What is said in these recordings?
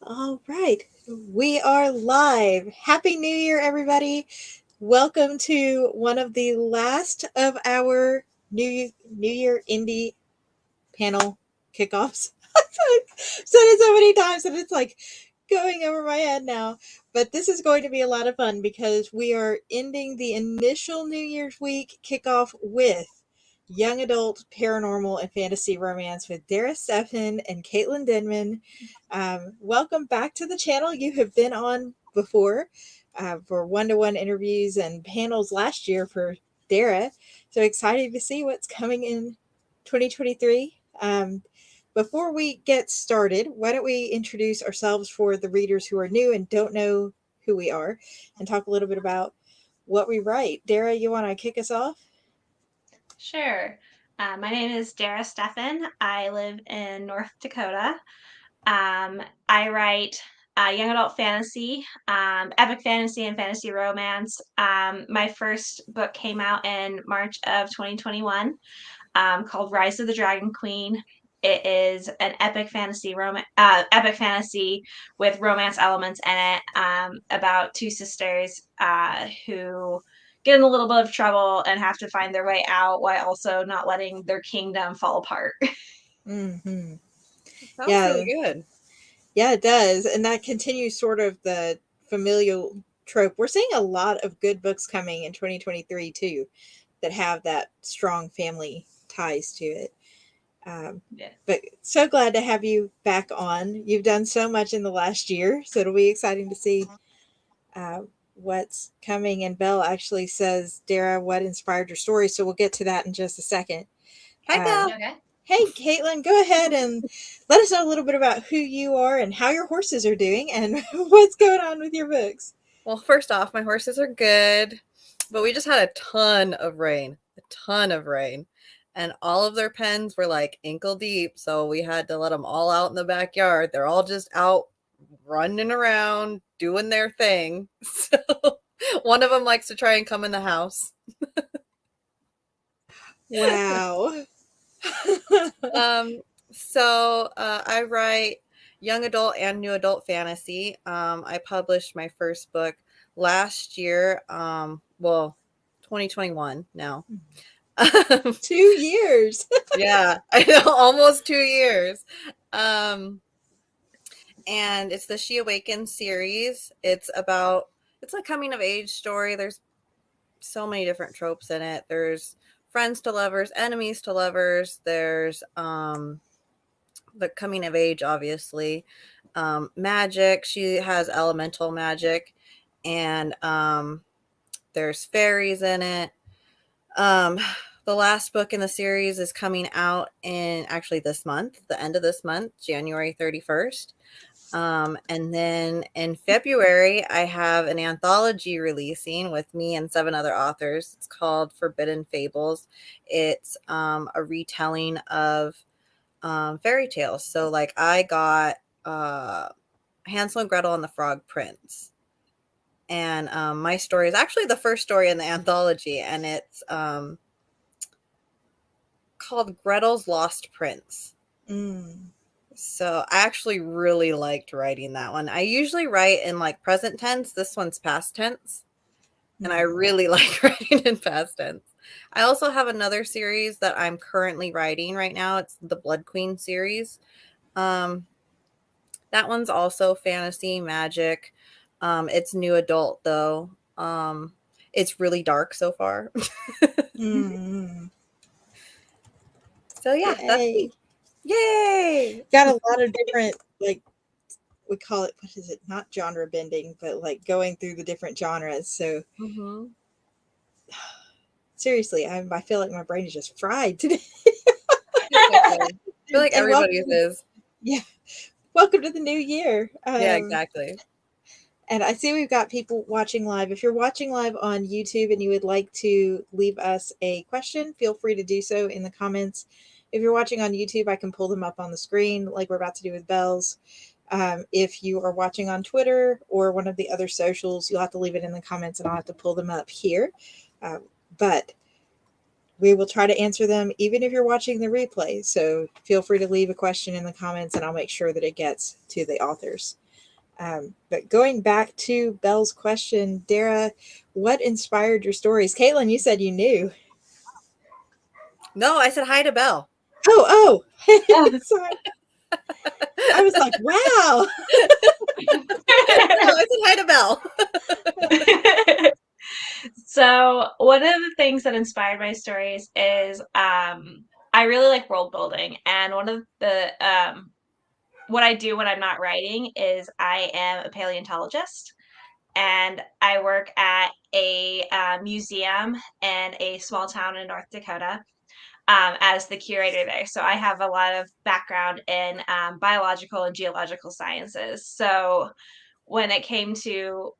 All right, we are live. Happy New Year, everybody. Welcome to one of the last of our New Year indie panel kickoffs. I've said it so many times that it's like going over my head now. But this is going to be a lot of fun because we are ending the initial New Year's week kickoff with young adult paranormal and fantasy romance with Dara Stephan and Caitlin Denman. Welcome back to the channel. You have been on before for one-to-one interviews and panels last year for Dara. So excited to see what's coming in 2023. Before we get started, why don't we introduce ourselves for the readers who are new and don't know who we are and talk a little bit about what we write. Dara, you want to kick us off? Sure. My name is Dara Stephan. I live in North Dakota. I write young adult fantasy, epic fantasy, and fantasy romance. My first book came out in March of 2021, called Rise of the Dragon Queen. It is an epic fantasy with romance elements in it, about two sisters who get in a little bit of trouble and have to find their way out while also not letting their kingdom fall apart. Mm-hmm. Sounds Yeah, really good. yeah, it does. And that continues sort of the familial trope. We're seeing a lot of good books coming in 2023 too that have that strong family ties to it. Yeah. But so glad to have you back on. You've done so much in the last year, so it'll be exciting to see uh, what's coming. And Belle actually says, Dara, what inspired your story? So we'll get to that in just a second. Hi, Um, Belle. Okay. hey, Caitlin, go ahead and let us know a little bit about who you are and how your horses are doing and what's going on with your books. Well, first off, my horses are good, but we just had a ton of rain, and all of their pens were like ankle deep. So we had to let them all out in the backyard. They're all just out running around, doing their thing. So one of them likes to try and come in the house. Wow. Um, so I write young adult and new adult fantasy. I published my first book last year. 2021 now. 2 years. Yeah, I know, almost 2 years. Um, and it's the She Awakens series. It's a coming of age story. There's so many different tropes in it. There's friends to lovers, enemies to lovers. There's the coming of age, obviously. Magic. She has elemental magic, and there's fairies in it. Um, the last book in the series is coming out in actually this month, the end of this month, January 31st. And then in February, I have an anthology releasing with me and 7 other authors. It's called Forbidden Fables. It's a retelling of fairy tales. So, like, I got Hansel and Gretel and the Frog Prince. And my story is actually the first story in the anthology, and it's called Gretel's Lost Prince. Mm. So I actually really liked writing that one. I usually write in like present tense. This one's past tense. And I really like writing in past tense. I also have another series that I'm currently writing right now. It's the Blood Queen series. That one's also fantasy, magic. It's new adult though. It's really dark so far. Mm. So yeah, that's Yay. me. Yay! Got a lot of different, like, we call it, what is it? Not genre bending, but like going through the different genres. So Mm-hmm. seriously, I feel like my brain is just fried today. It's okay. I feel like And everybody's welcome, is. yeah, welcome to the new year. Yeah, exactly. And I see we've got people watching live. If you're watching live on YouTube and you would like to leave us a question, feel free to do so in the comments. If you're watching on YouTube, I can pull them up on the screen like we're about to do with Bells. If you are watching on Twitter or one of the other socials, you'll have to leave it in the comments and I'll have to pull them up here. But we will try to answer them even if you're watching the replay. So feel free to leave a question in the comments and I'll make sure that it gets to the authors. But going back to Belle's question, Dara, what inspired your stories? Caitlin, you said you knew. No, I said hi to Belle. Oh, Oh. sorry. I was like, wow. No, I said hi to Belle. So one of the things that inspired my stories is I really like world building, and one of the what I do when I'm not writing is I am a paleontologist, and I work at a museum in a small town in North Dakota as the curator there. So I have a lot of background in biological and geological sciences. So when it came to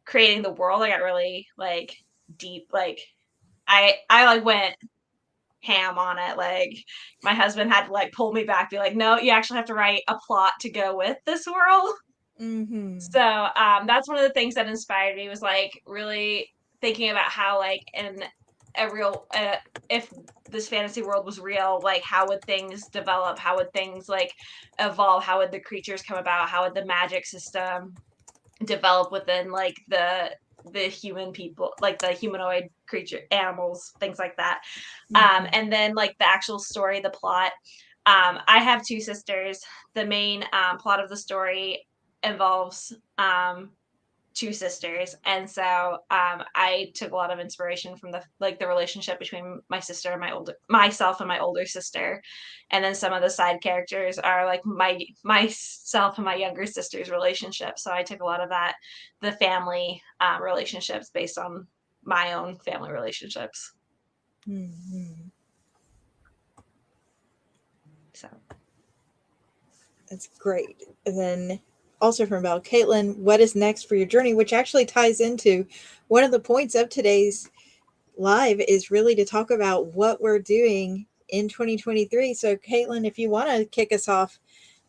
creating the world, I got really like deep. Like I like went ham on it. Like my husband had to like pull me back, be like, no, you actually have to write a plot to go with this world. Mm-hmm. So that's one of the things that inspired me was like really thinking about how like in a real if this fantasy world was real, like how would things develop? How would things like evolve? How would the creatures come about? How would the magic system develop within like the human people, like the humanoid creature animals, things like that. And then like the actual story, the plot. I have two sisters. The main plot of the story involves two sisters, and so I took a lot of inspiration from the relationship between my sister and myself and my older sister, and then some of the side characters are like myself and my younger sister's relationship. So I took a lot of that, the family relationships based on my own family relationships. Mm-hmm. So That's great. And then also from Belle, Caitlin, what is next for your journey? Which actually ties into one of the points of today's live is really to talk about what we're doing in 2023. So, Caitlin, if you want to kick us off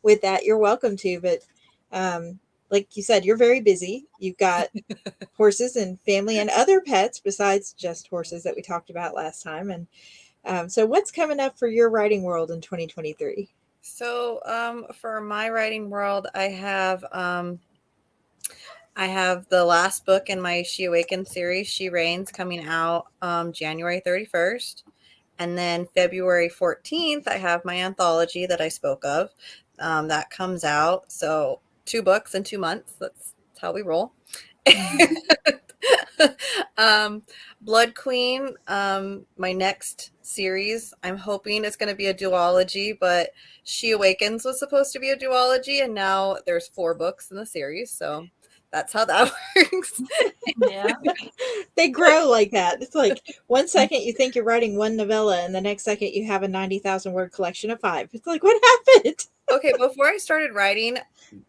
with that, you're welcome to. But like you said, you're very busy. You've got horses and family and other pets besides just horses that we talked about last time. And so, what's coming up for your writing world in 2023? So, for my writing world, I have the last book in my She Awakens series, She Reigns, coming out January 31st. And then February 14th, I have my anthology that I spoke of. That comes out. So 2 books in 2 months. That's how we roll. Blood Queen, my next series, I'm hoping it's going to be a duology, but She Awakens was supposed to be a duology, and now there's 4 books in the series, so that's how that works. yeah. They grow like that. It's like one second you think you're writing one novella, and the next second you have a 90,000 word collection of 5. It's like, what happened? Okay, before I started writing,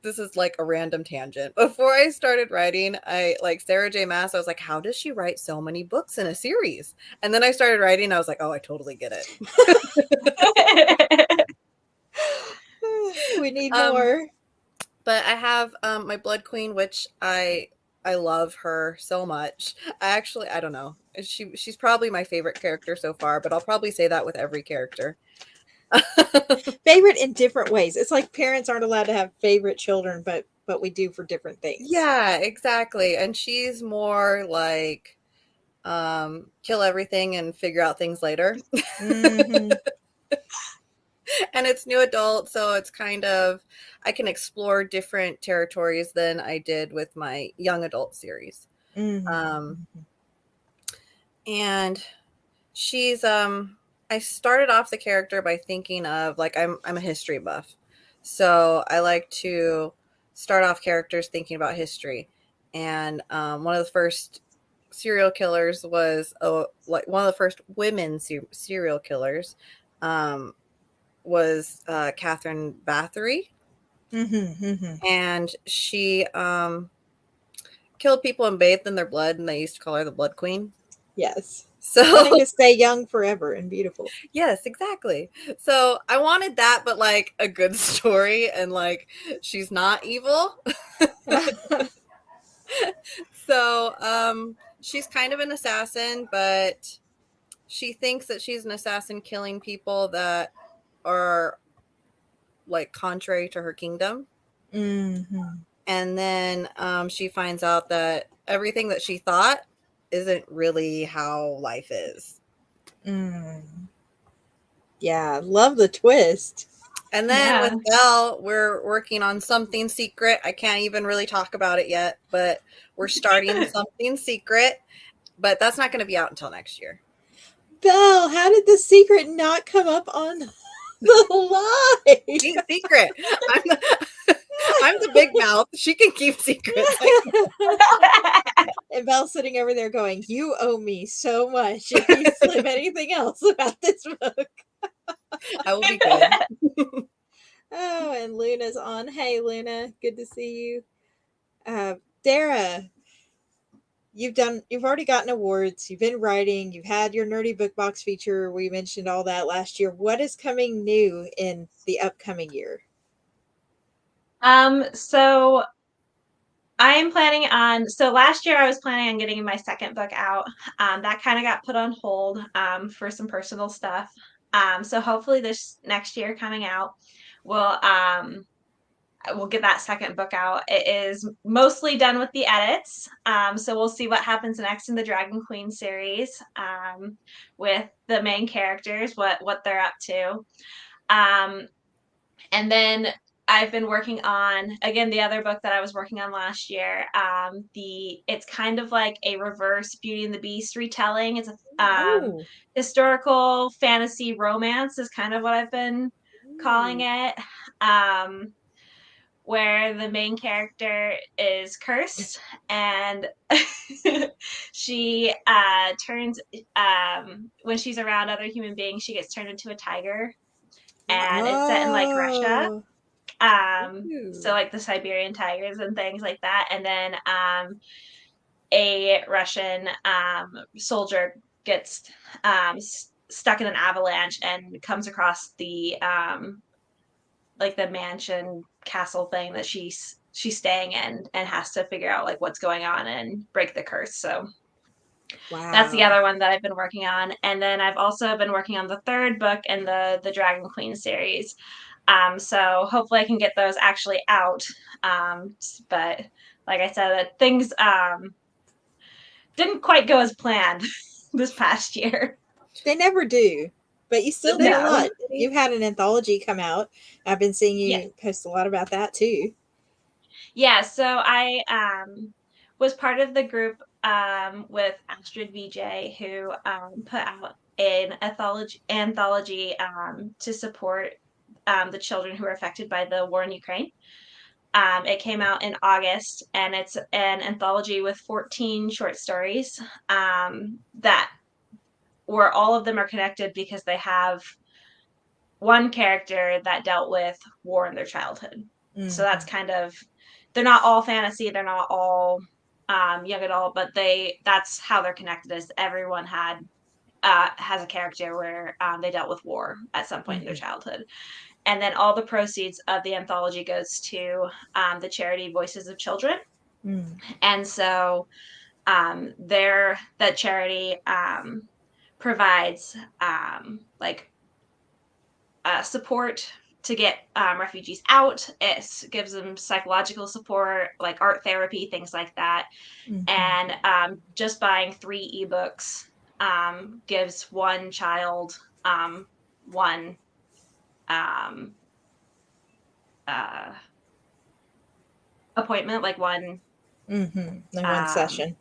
this is like a random tangent. Before I started writing, I like Sarah J. Maas. I was like, how does she write so many books in a series? And then I started writing. I was like, oh, I totally get it. We need Um, more. but I have my Blood Queen, which I love her so much. I don't know. She's probably my favorite character so far, but I'll probably say that with every character. Favorite in different ways. It's like parents aren't allowed to have favorite children, but we do for different things. Yeah, exactly. And she's more like kill everything and figure out things later. Mm-hmm. And it's new adult, so it's kind of I can explore different territories than I did with my young adult series. Mm-hmm. Um, and she's I started off the character by thinking of like I'm a history buff. So I like to start off characters thinking about history. And one of the first serial killers was like one of the first women serial killers was Catherine Bathory. Mm-hmm. Mm-hmm. And she killed people and bathed in their blood, and they used to call her the Blood Queen. Yes. So Wanting to stay young forever and beautiful. yes, exactly. So I wanted that, but like a good story, and like she's not evil. So she's kind of an assassin, but she thinks that she's an assassin killing people that are like contrary to her kingdom. Mm-hmm. And then she finds out that everything that she thought isn't really how life is. Yeah, love the twist. And then Yeah. with Belle, we're working on something secret. I can't even really talk about it yet, but we're starting something secret. But that's not going to be out until next year. Belle, how did the secret not come up on the live? Secret. I'm the big mouth. She can keep secrets. And Belle's sitting over there going, "You owe me so much if you slip anything else about this book." I will be good. Oh, and Luna's on. Hey, Luna, good to see you. Dara, you've already gotten awards. You've been writing. You've had your nerdy book box feature. We mentioned all that last year. What is coming new in the upcoming year? So I am planning on, so last year I was planning on getting my second book out. That kind of got put on hold for some personal stuff. So hopefully this next year coming out, we'll we'll get that second book out. It is mostly done with the edits. So we'll see what happens next in the Dragon Queen series with the main characters, what they're up to. And then I've been working on, again, the other book that I was working on last year. It's kind of like a reverse Beauty and the Beast retelling. It's a historical fantasy romance is kind of what I've been calling it. Where the main character is cursed and she turns when she's around other human beings, she gets turned into a tiger, and it's set in like Russia. So like the Siberian tigers and things like that. And then a Russian soldier gets stuck in an avalanche and comes across the like the mansion castle thing that she's staying in, and has to figure out like what's going on and break the curse. So that's the other one that I've been working on. And then I've also been working on the third book in the Dragon Queen series. So hopefully I can get those actually out. But like I said, things didn't quite go as planned this past year. They never do, but you still did a No. lot. You've had an anthology come out. I've been seeing you Yes. post a lot about that too. Yeah, so I was part of the group with Astrid VJ, who put out an anthology to support the children who are affected by the war in Ukraine. It came out in August, and it's an anthology with 14 short stories that where all of them are connected because they have one character that dealt with war in their childhood. So that's kind of, they're not all fantasy, they're not all young adult, but that's how they're connected, is everyone has a character where they dealt with war at some point in their childhood. And then all the proceeds of the anthology goes to the charity Voices of Children. And so that charity provides like support to get refugees out. It gives them psychological support, like art therapy, things like that. And just buying 3 ebooks gives one child one appointment, like one one session.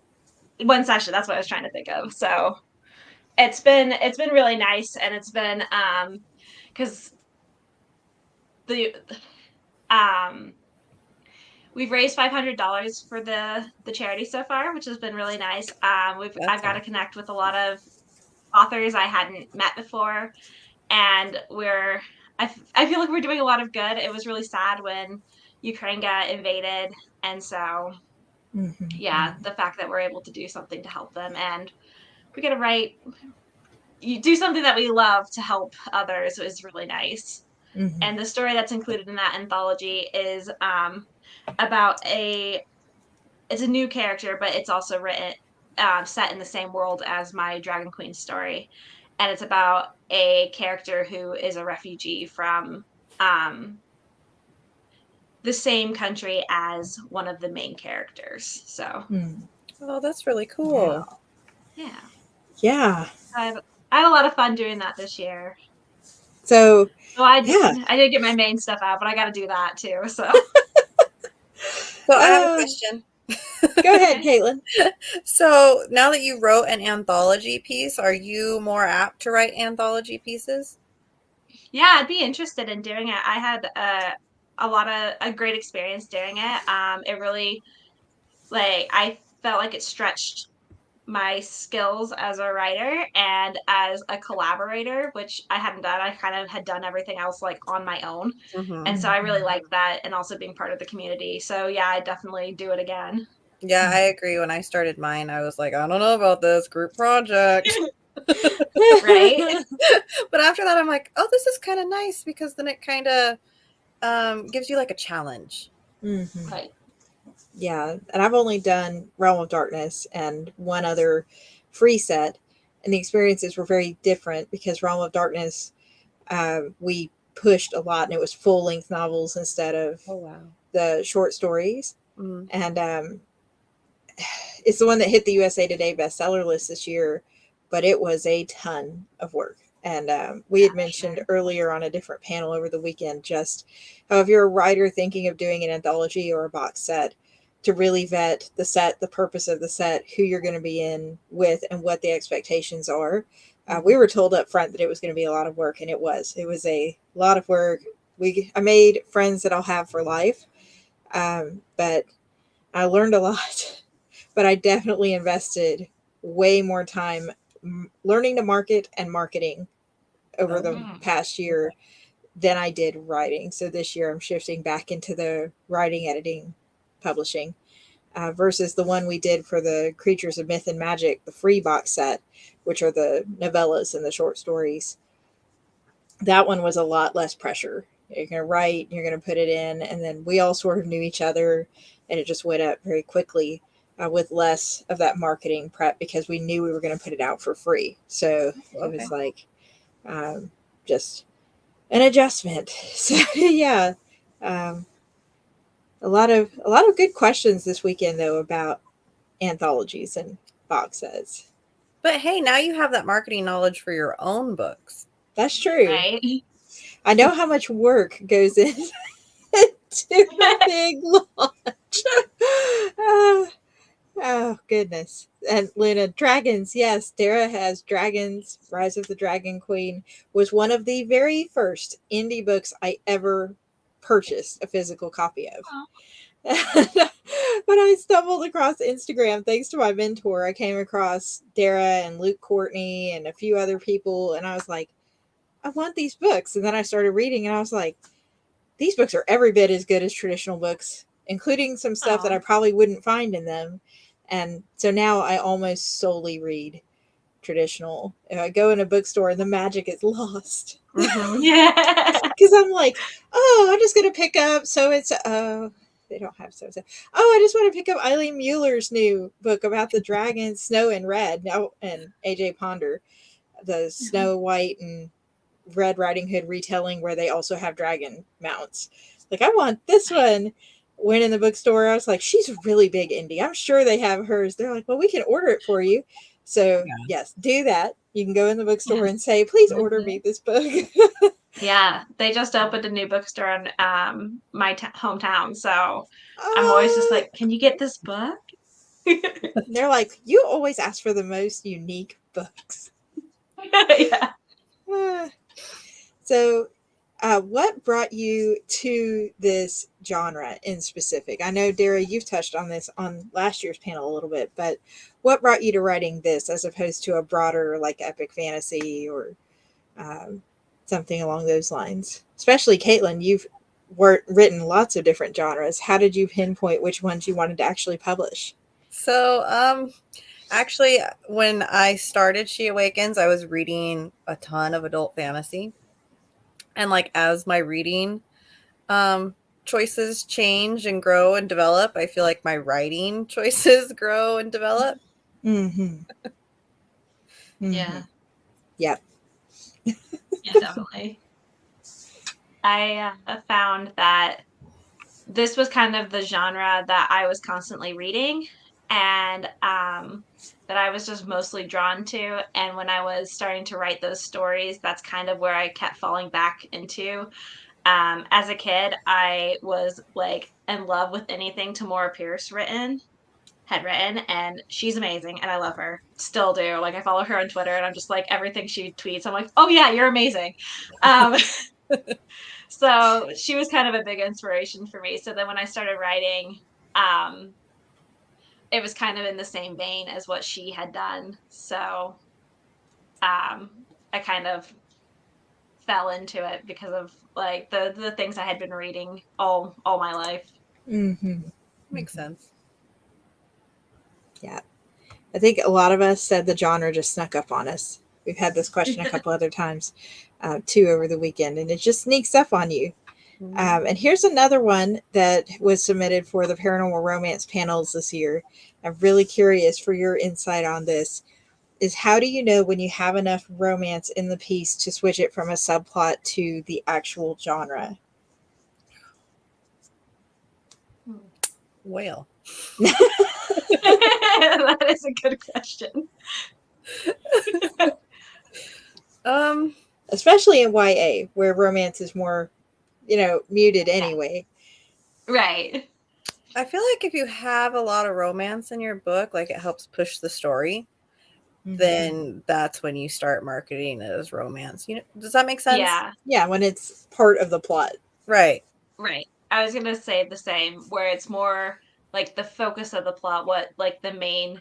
One session. That's what I was trying to think of. So it's been really nice, and it's been because the we've raised $500 for the charity so far, which has been really nice. I've got to connect with a lot of authors I hadn't met before, and I feel like we're doing a lot of good. It was really sad when Ukraine got invaded, and so yeah, the fact that we're able to do something to help them, and we get to you do something that we love to help others, is really nice. And the story that's included in that anthology is about it's a new character, but it's also written set in the same world as my Dragon Queen story, and it's about a character who is a refugee from the same country as one of the main characters. So Oh, that's really cool. yeah. Yeah. I had a lot of fun doing that this year. So So I yeah. did get my main stuff out, but I got to do that too. So So I have a question. Go ahead, okay. Caitlin. So now that you wrote an anthology piece, are you more apt to write anthology pieces? Yeah, I'd be interested in doing it. I had a great experience doing it. It really like I felt like it stretched my skills as a writer and as a collaborator, which I hadn't done. I kind of had done everything else like on my own. And so I really liked that and also being part of the community. So yeah, I definitely do it again. Yeah, I agree. When I started mine, I was like, I don't know about this group project. Right? But after that, I'm like, oh, this is kind of nice because then it kind of gives you like a challenge. Right. Yeah, and I've only done Realm of Darkness and one other free set, and the experiences were very different because Realm of Darkness, we pushed a lot, and it was full length novels instead of Oh, wow. the short stories, Mm. and it's the one that hit the USA Today bestseller list this year, but it was a ton of work. And we had mentioned earlier on a different panel over the weekend just how if you're a writer thinking of doing an anthology or a box set, to really vet the set, the purpose of the set, who you're going to be in with, and what the expectations are. We were told up front that it was going to be a lot of work, and it was. It was a lot of work. I made friends that I'll have for life, but I learned a lot. But I definitely invested way more time learning to market and marketing over the past year than I did writing. So this year I'm shifting back into the writing, editing, publishing versus the one we did for the Creatures of Myth and Magic, the free box set, which are the novellas and the short stories. That one was a lot less pressure. You're going to write, you're going to put it in, and then we all sort of knew each other, and it just went up very quickly with less of that marketing prep because we knew we were going to put it out for free. So it was like just an adjustment. So yeah, a lot of good questions this weekend though about anthologies and box sets. But hey, now you have that marketing knowledge for your own books. That's true. Right. I know how much work goes into a big launch. Oh goodness. And Luna, dragons, yes, Dara has Dragons, Rise of the Dragon Queen was one of the very first indie books I ever purchased a physical copy of. When I stumbled across Instagram, thanks to my mentor, I came across Dara and Luke Courtney and a few other people, and I was like, I want these books. And then I started reading, and I was like, these books are every bit as good as traditional books, including some stuff that I probably wouldn't find in them. And so now I almost solely read traditional. If I go in a bookstore and the magic is lost. Yeah. Because I'm like, oh, I'm just going to pick up they don't have so. Oh, I just want to pick up Eileen Mueller's new book about the dragon, Snow and Red, now and AJ Ponder, the Snow White and Red Riding Hood retelling where they also have dragon mounts. Like, I want this one. Went in the bookstore. I was like, she's a really big indie. I'm sure they have hers. They're like, well, we can order it for you. So, yes, do that. You can go in the bookstore and say, please order me this book. Yeah, they just opened a new bookstore in my hometown, so I'm always just like, can you get this book? They're like, you always ask for the most unique books. Yeah. So, what brought you to this genre in specific? I know, Dara, you've touched on this on last year's panel a little bit, but what brought you to writing this as opposed to a broader, like, epic fantasy or something along those lines? Especially, Caitlin, you've written lots of different genres. How did you pinpoint which ones you wanted to actually publish? So, actually, when I started She Awakens, I was reading a ton of adult fantasy. And like as my reading choices change and grow and develop, I feel like my writing choices grow and develop. Mm-hmm. Yeah. Yep. Yeah, definitely. I found that this was kind of the genre that I was constantly reading, and that I was just mostly drawn to. And when I was starting to write those stories, that's kind of where I kept falling back into. As a kid, I was like in love with anything Tamora Pierce had written, and she's amazing and I love her. Still do. Like, I follow her on Twitter and I'm just like, everything she tweets, I'm like, oh yeah, you're amazing. Um so she was kind of a big inspiration for me. So then when I started writing, um it was kind of in the same vein as what she had done. So I kind of fell into it because of like the things I had been reading all my life. Mm-hmm. Makes sense. Yeah. I think a lot of us said the genre just snuck up on us. We've had this question a couple other times, too, over the weekend, and it just sneaks up on you. And here's another one that was submitted for the paranormal romance panels this year. I'm really curious for your insight on this. Is how do you know when you have enough romance in the piece to switch it from a subplot to the actual genre? Well, That is a good question. Especially in YA, where romance is more, muted anyway. Right. I feel like if you have a lot of romance in your book, like it helps push the story, then that's when you start marketing it as romance. Does that make sense? Yeah, when it's part of the plot. Right. Right. I was gonna say the same, where it's more like the focus of the plot, what like the main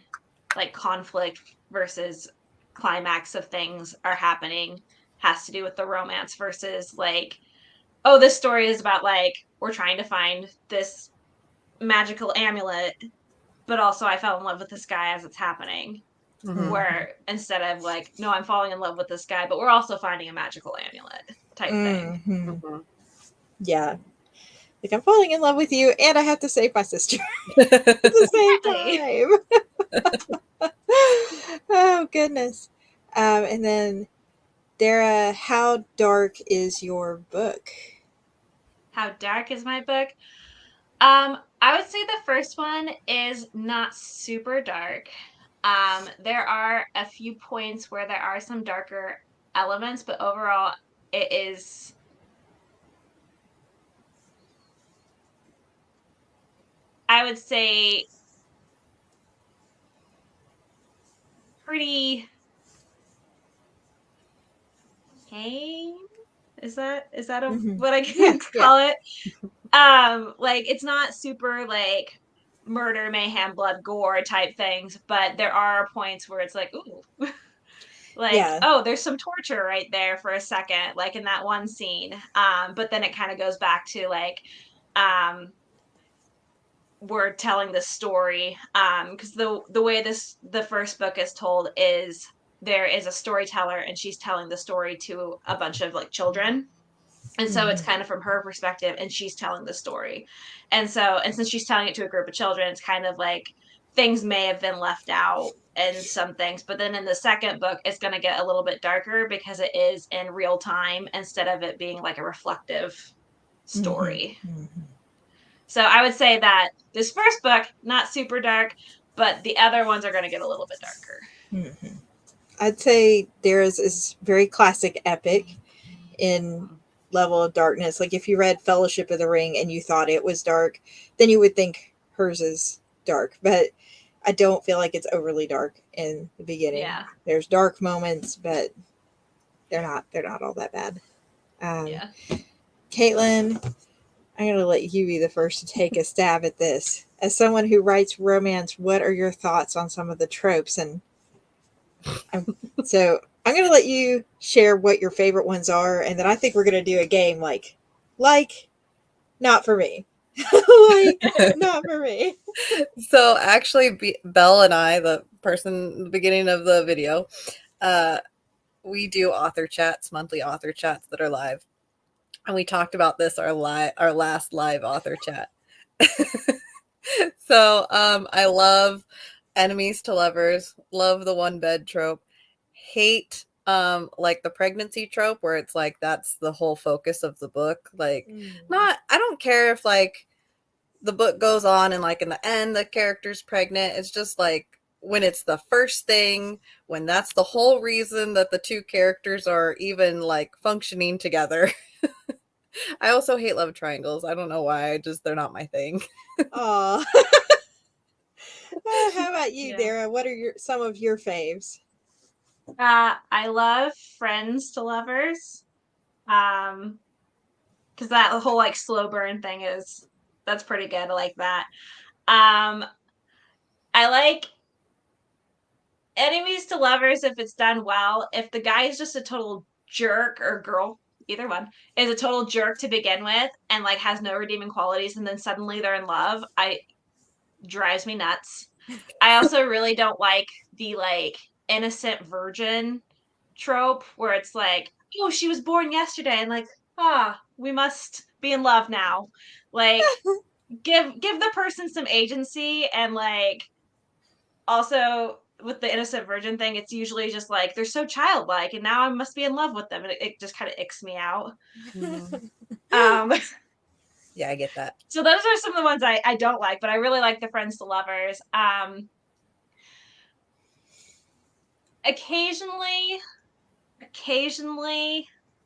like conflict versus climax of things are happening has to do with the romance versus like, oh, this story is about like we're trying to find this magical amulet, but also I fell in love with this guy as it's happening. Mhm. Where instead of like, no, I'm falling in love with this guy, but we're also finding a magical amulet type thing. Mhm. Yeah. Like, I'm falling in love with you and I have to save my sister at the same time. Oh, goodness. And then, Dara, how dark is your book? How dark is my book? I would say the first one is not super dark. There are a few points where there are some darker elements, but overall, it is. I would say pretty tame. Is that what I can call it? Like it's not super like murder, mayhem, blood, gore type things, but there are points where it's like, ooh, like, oh, there's some torture right there for a second, like in that one scene. But then it kind of goes back to like, um, we're telling the story. Because the way the first book is told is there is a storyteller and she's telling the story to a bunch of like children. And so it's kind of from her perspective and she's telling the story. And since she's telling it to a group of children, it's kind of like things may have been left out and some things. But then in the second book, it's going to get a little bit darker because it is in real time instead of it being like a reflective story. So I would say that this first book, not super dark, but the other ones are going to get a little bit darker. I'd say theirs is very classic epic in level of darkness. Like if you read Fellowship of the Ring and you thought it was dark, then you would think hers is dark. But I don't feel like it's overly dark in the beginning. Yeah. There's dark moments, but they're not all that bad. Caitlin, I'm going to let you be the first to take a stab at this. As someone who writes romance, what are your thoughts on some of the tropes? And so I'm going to let you share what your favorite ones are, and then I think we're going to do a game like, not for me. Not for me. So actually, Belle and I, the person in the beginning of the video, we do author chats, monthly author chats that are live. And we talked about this our last live author chat. So I love enemies to lovers, love the one bed trope, hate like the pregnancy trope where it's like that's the whole focus of the book. Like I don't care if like the book goes on, and like in the end the character's pregnant. It's just like when it's the first thing, when that's the whole reason that the two characters are even like functioning together. I also hate love triangles. I don't know why. They're not my thing. Aw. How about you, Yeah. Dara? What are some of your faves? I love friends to lovers. Because that whole like slow burn thing that's pretty good. I like that. I like enemies to lovers if it's done well. If the guy is just a total jerk, or girl, either one, is a total jerk to begin with and like has no redeeming qualities, and then suddenly they're in love, I drives me nuts. I also really don't like the like innocent virgin trope where it's like, oh, she was born yesterday, and like, we must be in love now. Like, give the person some agency. And like, also with the innocent virgin thing, it's usually just like they're so childlike, and now I must be in love with them, and it just kind of icks me out. Mhm. Um, Yeah, I get that. so those are some of the ones I don't like, but I really like the friends to lovers. Occasionally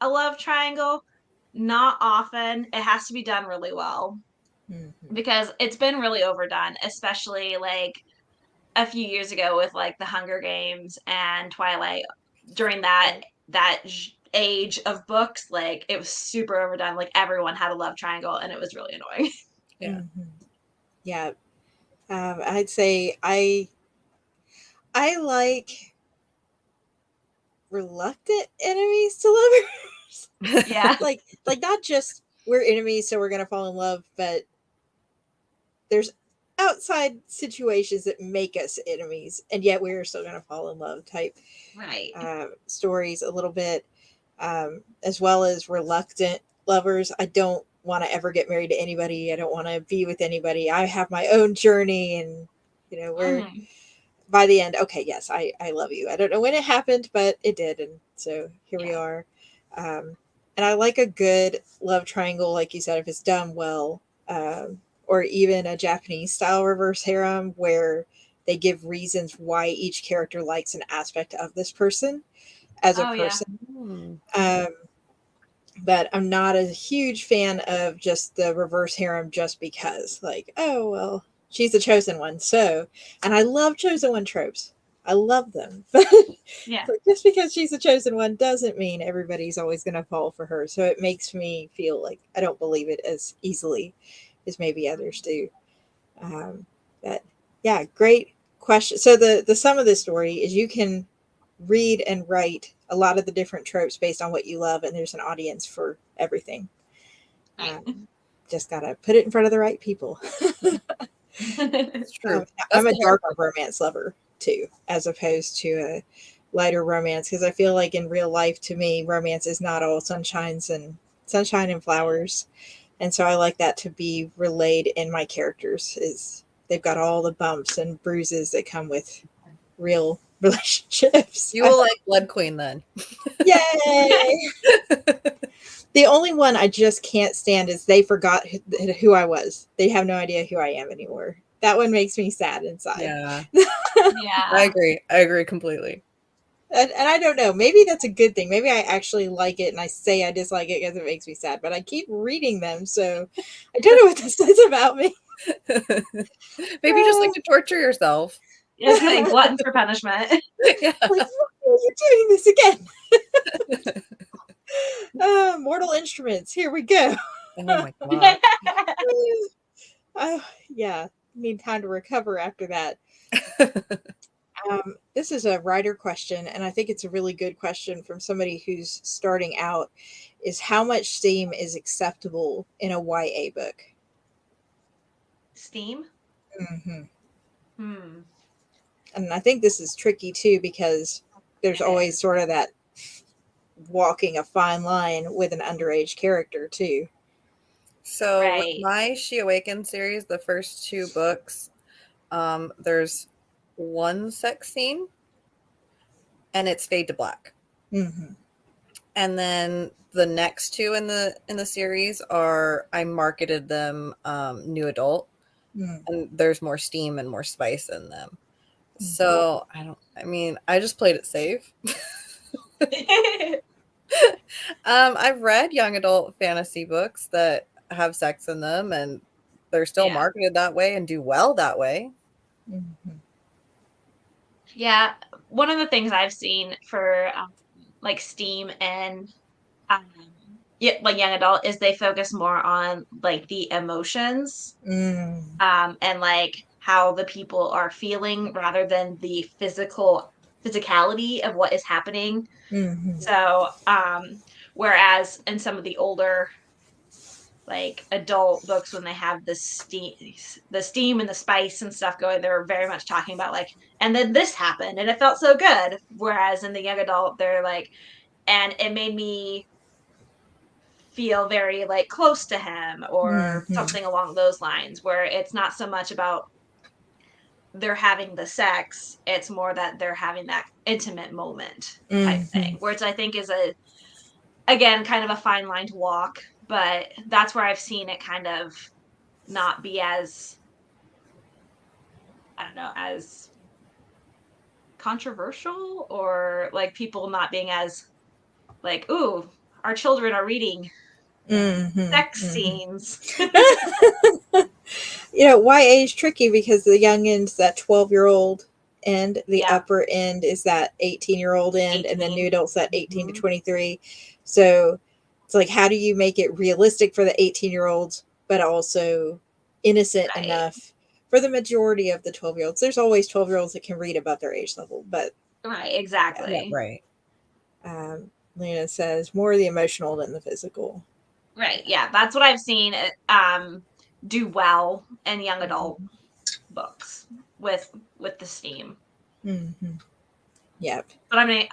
a love triangle, not often. It has to be done really well because it's been really overdone, especially like a few years ago with like the Hunger Games and Twilight. During that age of books, like it was super overdone. Like everyone had a love triangle, and it was really annoying. Yeah. Yeah. I'd say I like reluctant enemies to lovers. Yeah. like not just we're enemies so we're gonna fall in love, but there's outside situations that make us enemies and yet we're still gonna fall in love type Right. stories a little bit, as well as reluctant lovers. I don't want to ever get married to anybody. I don't want to be with anybody. I have my own journey, and we're by the end. Okay, yes, I love you. I don't know when it happened, but it did, and so here we are. And I like a good love triangle, like you said, if it's done well, or even a Japanese style reverse harem where they give reasons why each character likes an aspect of this person as a Oh yeah. person. But I'm not a huge fan of just the reverse harem just because, like, oh, well, she's the chosen one. So, and I love chosen one tropes. I love them. But Yeah. just because she's the chosen one doesn't mean everybody's always going to fall for her. So it makes me feel like I don't believe it as easily as maybe others do. But yeah, great question. So the sum of this story is you can read and write a lot of the different tropes based on what you love, and there's an audience for everything. Just gotta put it in front of the right people. It's true. I'm That's a the hard darker romance lover too, as opposed to a lighter romance, because I feel like in real life, to me, romance is not all sunshine and flowers, and so I like that to be relayed in my characters. Is they've got all the bumps and bruises that come with real relationships. You will like Blood Queen then. Yay! The only one I just can't stand is they forgot who I was. They have no idea who I am anymore. That one makes me sad inside. Yeah. Yeah. I agree completely. And I don't know. Maybe that's a good thing. Maybe I actually like it and I say I dislike it because it makes me sad. But I keep reading them, so I don't know what this says about me. Maybe you just like to torture yourself. It's like glutton for punishment. Yeah. Like, why are you doing this again? Mortal Instruments. Here we go. Oh my god. Yeah, need time to recover after that. This is a writer question, and I think it's a really good question from somebody who's starting out. Is how much steam is acceptable in a YA book? Steam? And I think this is tricky too because there's always sort of that walking a fine line with an underage character too. So with my She Awakens series, the first two books, there's one sex scene, and it's fade to black. And then the next two in the series are, I marketed them new adult, and there's more steam and more spice in them. So I just played it safe. I've read young adult fantasy books that have sex in them, and they're still marketed that way and do well that way. Yeah, one of the things I've seen for like steam and like young adult is they focus more on like the emotions and like how the people are feeling rather than the physicality of what is happening. So whereas in some of the older like adult books, when they have the steam and the spice and stuff going, they're very much talking about like, and then this happened and it felt so good, whereas in the young adult they're like, and it made me feel very like close to him or something along those lines, where it's not so much about they're having the sex, it's more that they're having that intimate moment type thing, which I think is again kind of a fine line to walk, but that's where I've seen it kind of not be as, I don't know, as controversial, or like people not being as like, ooh, our children are reading sex scenes. YA is tricky because the young end's that 12-year-old end, the upper end is that 18-year-old end, and then new adults that 18 to 23. So it's like, how do you make it realistic for the 18-year-olds, but also innocent enough for the majority of the 12-year-olds? There's always 12-year-olds that can read about their age level, but exactly. Right. Lena says more the emotional than the physical. Right. Yeah, that's what I've seen do well in young adult books with the steam. Yep. But I mean,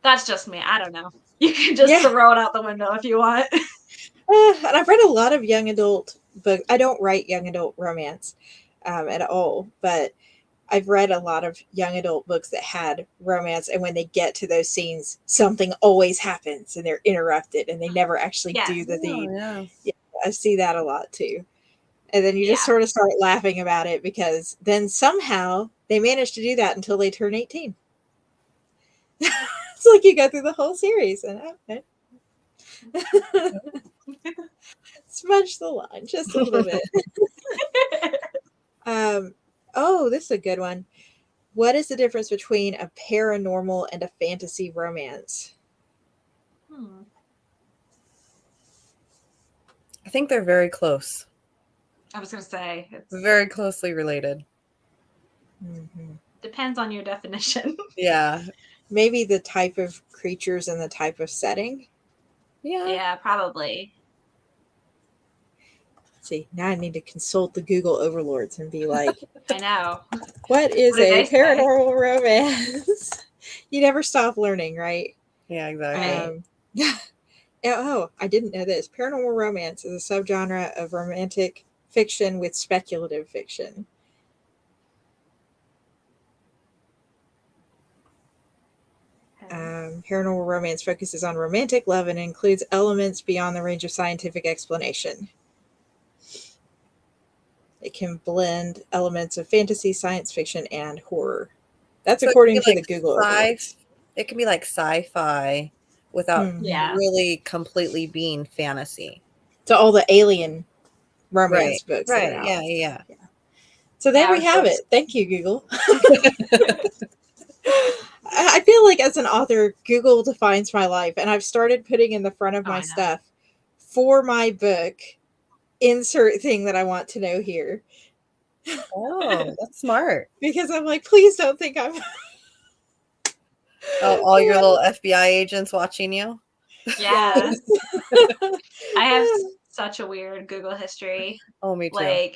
that's just me. I don't know. You can just throw it out the window if you want. And I've read a lot of young adult books. I don't write young adult romance at all, but I've read a lot of young adult books that had romance, and when they get to those scenes, something always happens and they're interrupted and they never actually do the deed. Yeah, I see that a lot too. And then you just sort of start laughing about it, because then somehow they manage to do that until they turn 18. It's like you go through the whole series and smudge the line just a little bit. Oh, this is a good one. What is the difference between a paranormal and a fantasy romance? I think they're very close. I was going to say it's very closely related. Depends on your definition. Yeah. Maybe the type of creatures and the type of setting. Yeah, probably. See, now I need to consult the Google overlords and be like, I know. What is a paranormal romance? You never stop learning, right? Yeah, exactly. Oh, I didn't know this. Paranormal romance is a subgenre of romantic fiction with speculative fiction. Paranormal romance focuses on romantic love and includes elements beyond the range of scientific explanation. It can blend elements of fantasy, science fiction, and horror. That's so according to the Google. It can be like sci-fi without really completely being fantasy. So all the alien romance books. Right. Yeah. So there we have it. Thank you, Google. I feel like as an author, Google defines my life, and I've started putting in the front of my stuff for my book, insert thing that I want to know here. Oh, that's smart. Because I'm like, please don't think I'm... all your little FBI agents watching you? Yeah. I have such a weird Google history. Oh, me too.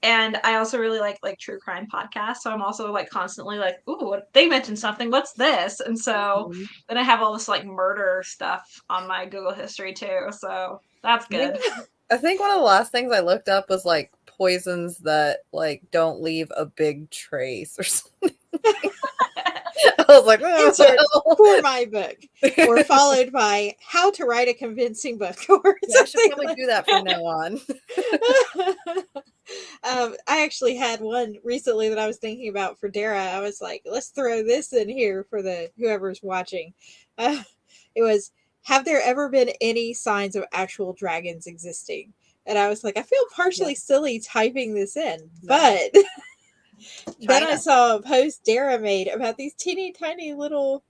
And I also really like true crime podcasts. So I'm also like constantly like, ooh, they mentioned something. What's this? And so then I have all this like murder stuff on my Google history too. So that's good. I think one of the last things I looked up was like poisons that like don't leave a big trace or something. I was like, oh, insert well. for my book, or followed by how to write a convincing book, or Yeah, I should something probably like do that from now on. I actually had one recently that I was thinking about for Dara. I was like, let's throw this in here for the whoever's watching. Uh, it was, have there ever been any signs of actual dragons existing? And I was like, I feel partially silly typing this in, but then I China. saw a post Dara made about these teeny tiny little,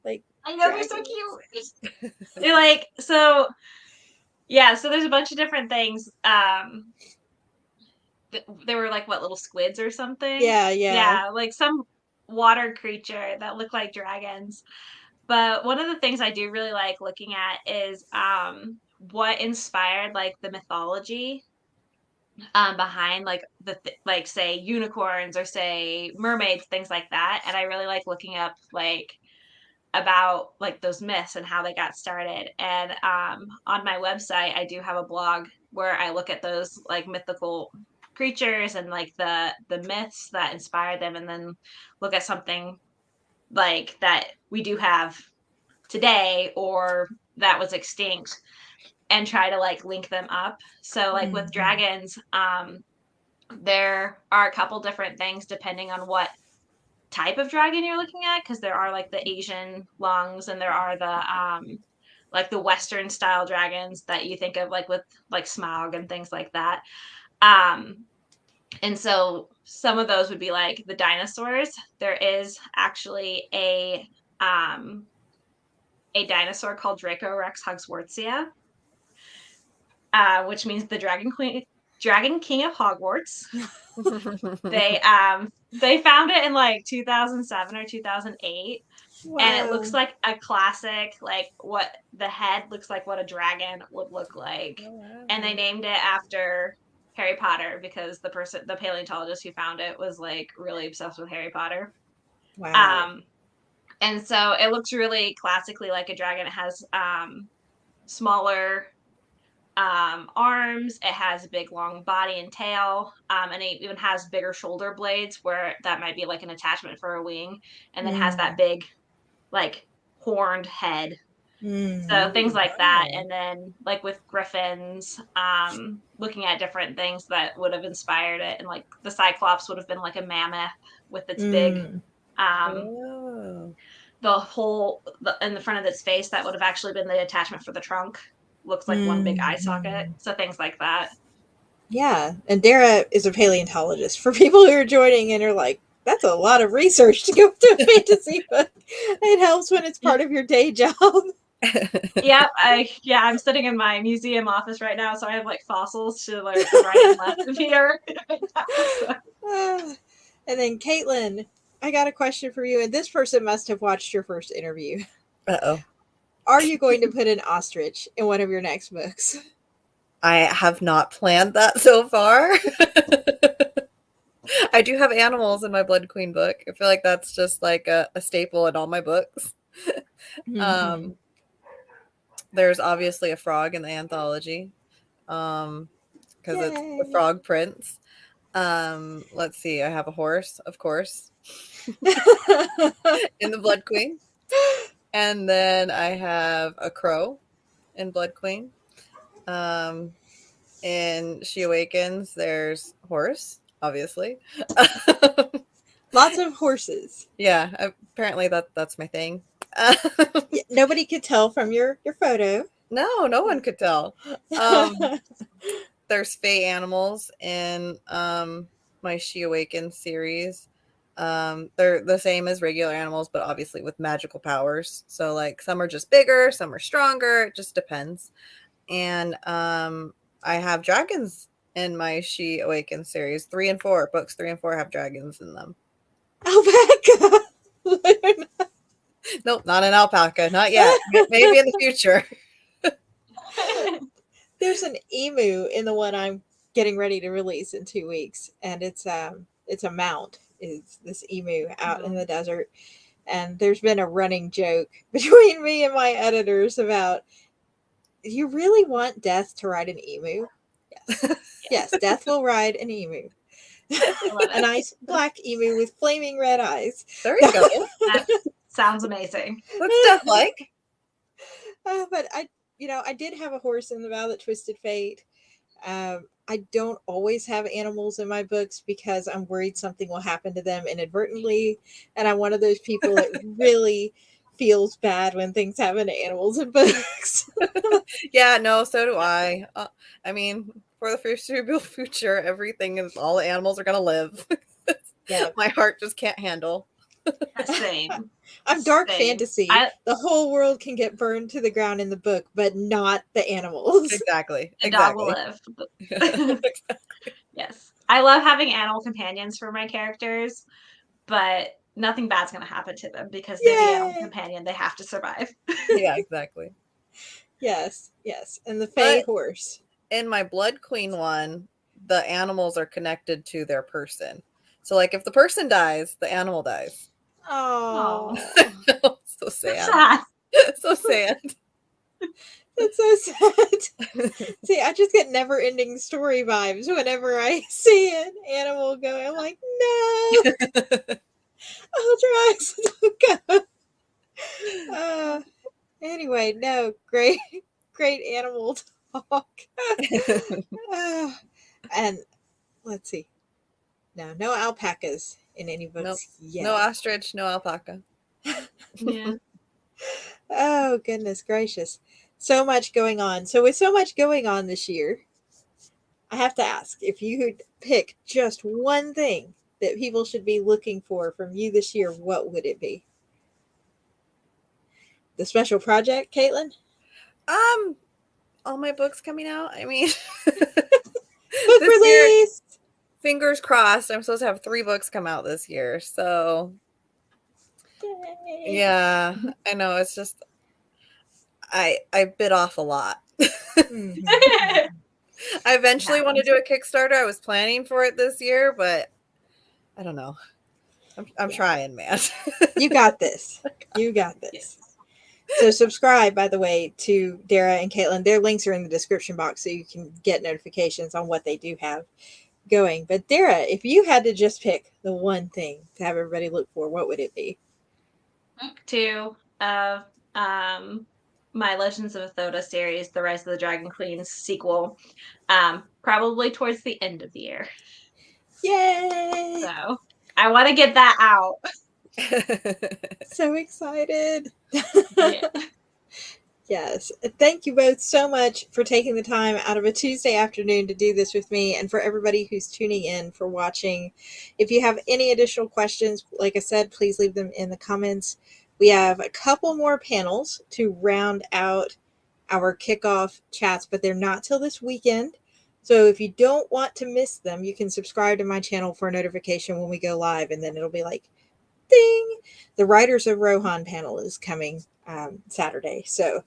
like, I know they're so dragons. cute. They're like, so yeah, so there's a bunch of different things. They were like what, little squids or something? Yeah. Yeah, like some water creature that look like dragons. But one of the things I do really like looking at is what inspired like the mythology behind like like say unicorns or say mermaids, things like that. And I really like looking up like about like those myths and how they got started. And on my website, I do have a blog where I look at those like mythical creatures and like the myths that inspired them, and then look at something like that we do have today or that was extinct, and try to like link them up. So like with Mhm. dragons, there are a couple different things depending on what type of dragon you're looking at, because there are like the Asian lungs and there are the like the Western style dragons that you think of like with like Smaug and things like that. Um and so some of those would be like the dinosaurs. There is actually a dinosaur called Dracorex hogsworthia, which means the Dragon King of Hogwarts. They found it in like 2007 or 2008, and it looks Wow. like a classic, like what the head looks like what a dragon would look like. Oh, And they wow. named it after Harry Potter because the paleontologist who found it was like really obsessed with Harry Potter. Wow. Um and so it looks really classically like a dragon. It has smaller arms. It has a big long body and tail, and it even has bigger shoulder blades where that might be like an attachment for a wing, and then has that Mm. big like horned head. So Mm. things Oh, like that. wow. And then like with griffins, looking at different things that would have inspired it, and like the cyclops would have been like a mammoth with its big Mm. um Oh. in the front of its face that would have actually been the attachment for the trunk, looks like one big eye socket. Mm. So things like that. Yeah, and Dara is a paleontologist. For people who are joining and are like, that's a lot of research to go to a fantasy book. It helps when it's part of your day job. Yeah, I'm sitting in my museum office right now, so I have like fossils to like the right and left of here. So, And then Caitlin, I got a question for you, and this person must have watched your first interview. Uh-oh. Are you going to put an ostrich in one of your next books? I have not planned that so far. I do have animals in my Blood Queen book. I feel like that's just like a staple in all my books. Mm-hmm. Um, there's obviously a frog in the anthology, because it's the Yay! Frog Prince. Let's see. I have a horse, of course, in the Blood Queen, and then I have a crow in Blood Queen. In She Awakens, there's horse, obviously. Lots of horses. Yeah, apparently that's my thing. Yeah, nobody could tell from your photo. No one could tell. There's fey animals in my She Awakens series. They're the same as regular animals, but obviously with magical powers. So like some are just bigger, some are stronger. It just depends. And I have dragons in my She Awakens series. 3 and 4 books. 3 and 4 have dragons in them. Alpaca. Nope, not an alpaca. Not yet. Maybe in the future. There's an emu in the one I'm getting ready to release in 2 weeks, and it's a mount. Is this emu out in the desert? And there's been a running joke between me and my editors about, do you really want Death to ride an emu? Yes. Yes, Death will ride an emu. love A it. nice black emu with flaming red eyes. There you go. That sounds amazing. What's stuff like? But I did have a horse in the Vow That Twisted Fate. I don't always have animals in my books because I'm worried something will happen to them inadvertently, and I'm one of those people that really feels bad when things happen to animals in books. Yeah, no, so do I. I mean, for the foreseeable future, everything is all the animals are gonna live. Yeah. My heart just can't handle. Same. I'm dark Same. fantasy. The whole world can get burned to the ground in the book, but not the animals. Exactly. The dog will live. Yes. I love having animal companions for my characters, but nothing bad's going to happen to them because they're the animal Yay! companion. They have to survive. Yeah, exactly. Yes, yes. And the Fey But horse. in my Blood Queen one, the animals are connected to their person. So, like, if the person dies, the animal dies. Oh, So That's sad. sad. So sad. that's so sad. See, I just get never ending story vibes whenever I see an animal go. I'm like, no, I'll try. Go. Anyway, no, great, great animal talk. And let's see. No alpacas in any Nope. books yet. No ostrich, no alpaca. Yeah. Oh, goodness gracious. So much going on. So, with so much going on this year, I have to ask if you could pick just one thing that people should be looking for from you this year, what would it be? The special project, Caitlin? All my books coming out. I mean, Book this year, release! fingers crossed, I'm supposed to have 3 books come out this year. So, Yay. yeah, I know. It's just, I bit off a lot. Mhm. I eventually want to do a Kickstarter. I was planning for it this year, but I don't know. I'm trying, man. You got this. You got this. Yes. So subscribe, by the way, to Dara and Caitlin. Their links are in the description box so you can get notifications on what they do have going. But Dara, if you had to just pick the one thing to have everybody look for, what would it be? Book 2 of my Legends of Athoda series, The Rise of the Dragon Queens sequel, probably towards the end of the year. Yay! So I want to get that out. So excited. Yeah. Yes. Thank you both so much for taking the time out of a Tuesday afternoon to do this with me, and for everybody who's tuning in for watching. If you have any additional questions, like I said, please leave them in the comments. We have a couple more panels to round out our kickoff chats, but they're not till this weekend. So if you don't want to miss them, you can subscribe to my channel for a notification when we go live, and then it'll be like, ding! The Writers of Rohan panel is coming Saturday. So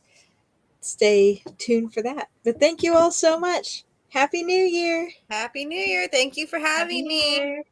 stay tuned for that. But thank you all so much. Happy New Year. Happy New Year. Thank you for having Happy New me. Year.